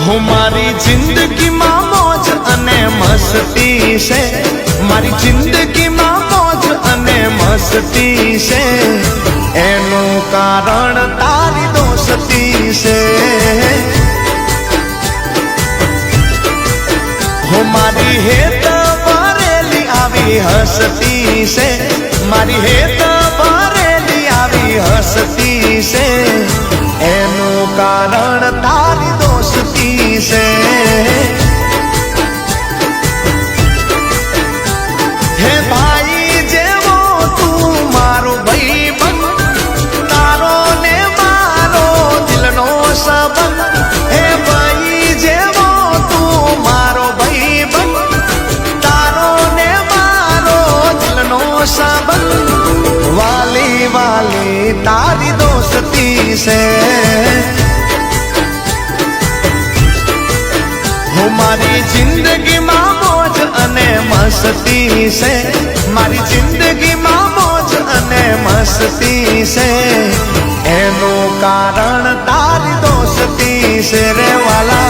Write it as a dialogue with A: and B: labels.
A: હું મારી જિંદગીમાં મોજ અને મસ્તી છે, મારી જિંદગીમાં મોજ અને મસ્તી છે, એનું કારણ તારી દોસ્તી છે। હું મારી હેત ભરેલી આવી હસતી છે, મારી હેત ભરેલી આવી હસતી છે, એનું કારણ તારી દોસ્તી છે। હે ભાઈ જેવો તું મારો ભાઈબંધ, તારો ને મારો દિલનો સંબંધ। હે ભાઈ જેવો તું મારો ભાઈબંધ, તારો ને મારો દિલનો સંબંધ। વાલી વાલી તારી દોસ્તી છે। હું મારી જિંદગીમાં મોજ અને મસ્તી છે, મારી જિંદગીમાં મોજ અને મસ્તી છે, એનું કારણ તારી દોસ્તી છે રે વાલા।